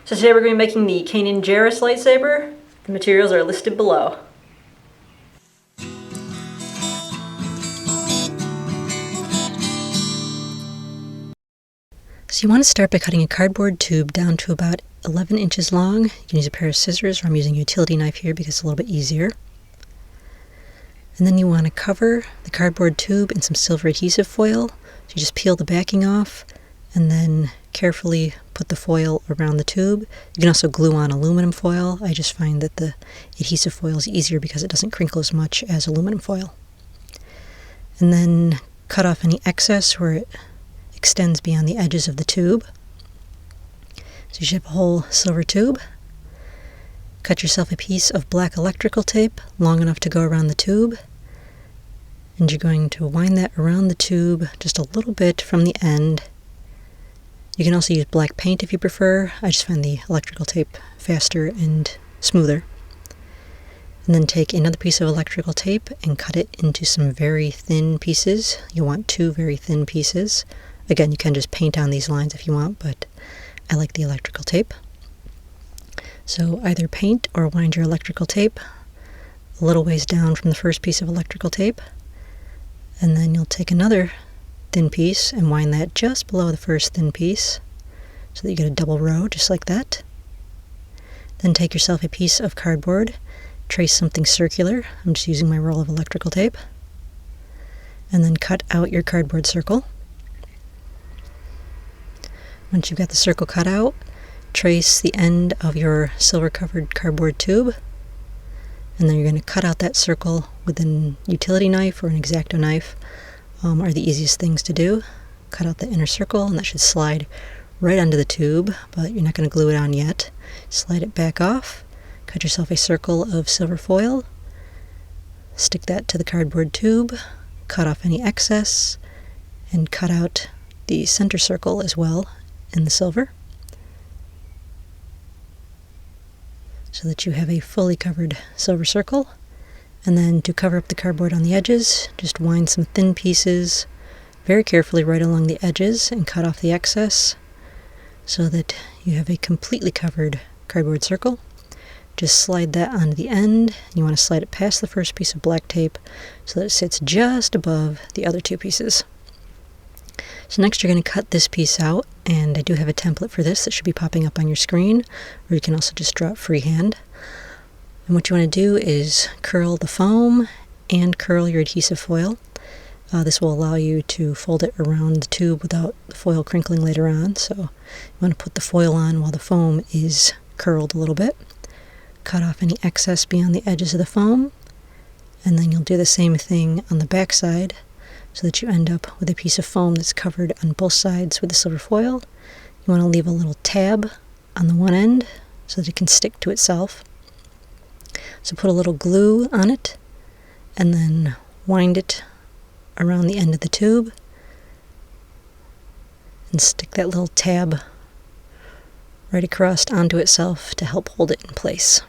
So today we're going to be making the Kanan Jarrus Lightsaber. The materials are listed below. So you want to start by cutting a cardboard tube down to about 11 inches long. You can use a pair of scissors, or I'm using a utility knife here because it's a little bit easier. And then you want to cover the cardboard tube in some silver adhesive foil. So you just peel the backing off and then carefully put the foil around the tube. You can also glue on aluminum foil. I just find that the adhesive foil is easier because it doesn't crinkle as much as aluminum foil. And then cut off any excess where it extends beyond the edges of the tube. So you should have a whole silver tube. Cut yourself a piece of black electrical tape long enough to go around the tube, and you're going to wind that around the tube just a little bit from the end. You can also use black paint if you prefer. I just find the electrical tape faster and smoother. And then take another piece of electrical tape and cut it into some very thin pieces. You want 2 very thin pieces. Again, you can just paint on these lines if you want, but I like the electrical tape. So either paint or wind your electrical tape a little ways down from the first piece of electrical tape, and then you'll take another thin piece and wind that just below the first thin piece so that you get a double row just like that. Then take yourself a piece of cardboard, trace something circular. I'm just using my roll of electrical tape, and then cut out your cardboard circle. Once you've got the circle cut out, trace the end of your silver covered cardboard tube, and then you're going to cut out that circle with an utility knife or an X-Acto knife. Are the easiest things to do. Cut out the inner circle, and that should slide right onto the tube, but you're not going to glue it on yet. Slide it back off, cut yourself a circle of silver foil, stick that to the cardboard tube, cut off any excess, and cut out the center circle as well in the silver, so that you have a fully covered silver circle. And then to cover up the cardboard on the edges, just wind some thin pieces very carefully right along the edges and cut off the excess so that you have a completely covered cardboard circle. Just slide that onto the end. You want to slide it past the first piece of black tape so that it sits just above the other 2 pieces. So next you're going to cut this piece out, and I do have a template for this that should be popping up on your screen, or you can also just draw it freehand. And what you want to do is curl the foam and curl your adhesive foil. This will allow you to fold it around the tube without the foil crinkling later on. So you want to put the foil on while the foam is curled a little bit. Cut off any excess beyond the edges of the foam, and then you'll do the same thing on the back side so that you end up with a piece of foam that's covered on both sides with the silver foil. You want to leave a little tab on the one end so that it can stick to itself. So put a little glue on it, and then wind it around the end of the tube, and stick that little tab right across onto itself to help hold it in place.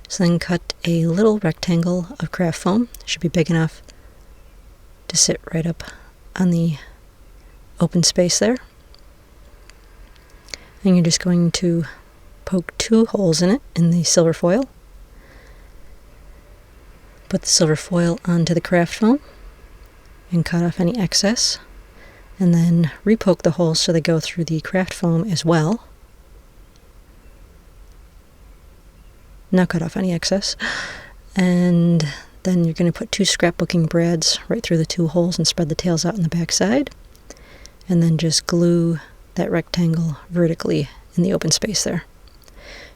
So then cut a little rectangle of craft foam. It should be big enough to sit right up on the open space there. And you're just going to poke 2 holes in it in the silver foil. Put the silver foil onto the craft foam and cut off any excess, and then repoke the holes so they go through the craft foam as well. Now cut off any excess, and then you're going to put 2 scrapbooking brads right through the 2 holes and spread the tails out on the back side, and then just glue that rectangle vertically in the open space there.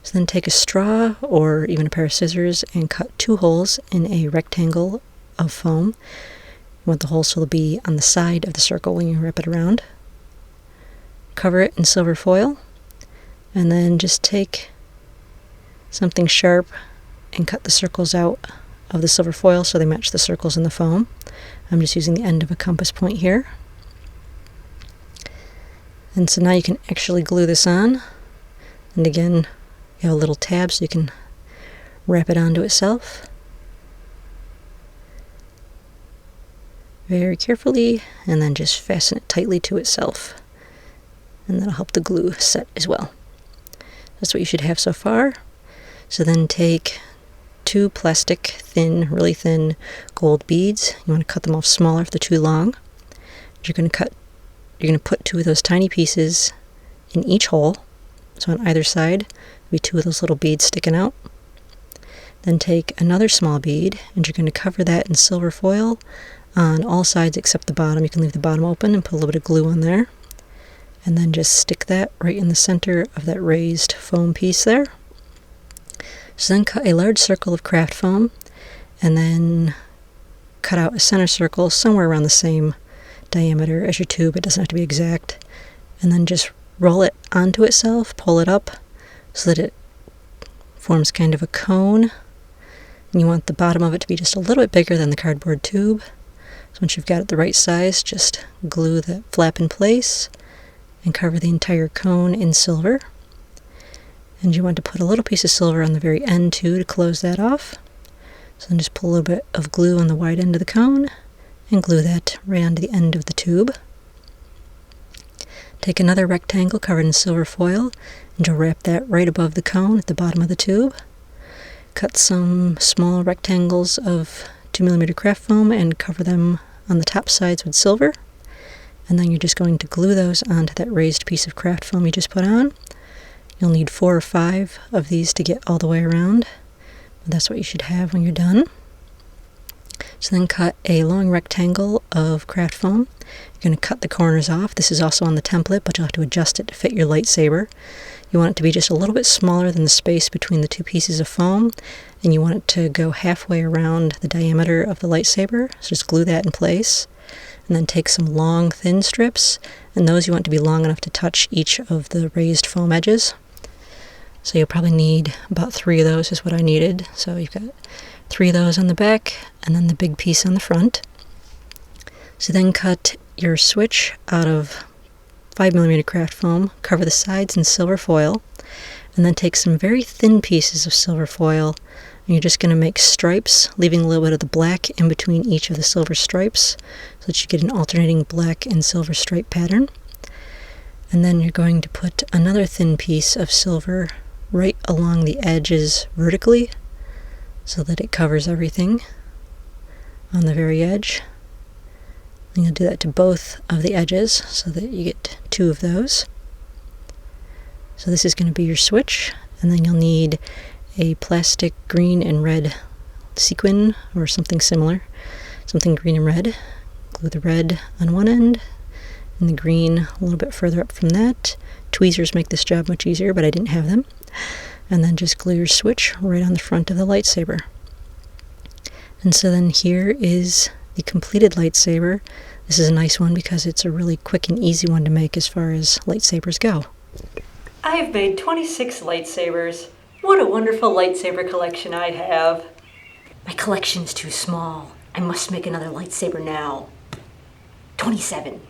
So then take a straw or even a pair of scissors and cut 2 holes in a rectangle of foam. You want the holes to be on the side of the circle when you wrap it around. Cover it in silver foil, and then just take something sharp and cut the circles out of the silver foil so they match the circles in the foam. I'm just using the end of a compass point here. And so now you can actually glue this on. And again, you have a little tab so you can wrap it onto itself very carefully, and then just fasten it tightly to itself, and that'll help the glue set as well. That's what you should have so far. So then take 2 plastic really thin gold beads. You want to cut them off smaller if they're too long. You're going to put 2 of those tiny pieces in each hole. So on either side, there'll be 2 of those little beads sticking out. Then take another small bead, and you're going to cover that in silver foil on all sides except the bottom. You can leave the bottom open and put a little bit of glue on there. And then just stick that right in the center of that raised foam piece there. So then cut a large circle of craft foam, and then cut out a center circle somewhere around the same diameter as your tube. It doesn't have to be exact. And then just roll it onto itself, pull it up so that it forms kind of a cone. And you want the bottom of it to be just a little bit bigger than the cardboard tube. So once you've got it the right size, just glue the flap in place and cover the entire cone in silver. And you want to put a little piece of silver on the very end too to close that off. So then just pull a little bit of glue on the wide end of the cone and glue that right onto the end of the tube. Take another rectangle covered in silver foil and you'll wrap that right above the cone at the bottom of the tube. Cut some small rectangles of 2mm craft foam and cover them on the top sides with silver. And then you're just going to glue those onto that raised piece of craft foam you just put on. You'll need 4 or 5 of these to get all the way around. But that's what you should have when you're done. So then cut a long rectangle of craft foam. You're going to cut the corners off. This is also on the template, but you'll have to adjust it to fit your lightsaber. You want it to be just a little bit smaller than the space between the 2 pieces of foam, and you want it to go halfway around the diameter of the lightsaber. So just glue that in place. And then take some long, thin strips, and those you want to be long enough to touch each of the raised foam edges. So you'll probably need about 3 of those is what I needed. So you've got 3 of those on the back, and then the big piece on the front. So then cut your switch out of 5mm craft foam, cover the sides in silver foil, and then take some very thin pieces of silver foil, and you're just going to make stripes, leaving a little bit of the black in between each of the silver stripes, so that you get an alternating black and silver stripe pattern. And then you're going to put another thin piece of silver right along the edges vertically, so that it covers everything on the very edge. And you'll do that to both of the edges so that you get 2 of those. So this is going to be your switch, and then you'll need a plastic green and red sequin or something similar, something green and red. Glue the red on one end and the green a little bit further up from that. Tweezers make this job much easier, but I didn't have them. And then just glue your switch right on the front of the lightsaber. And so then here is the completed lightsaber. This is a nice one because it's a really quick and easy one to make as far as lightsabers go. I have made 26 lightsabers. What a wonderful lightsaber collection I have. My collection's too small. I must make another lightsaber now. 27.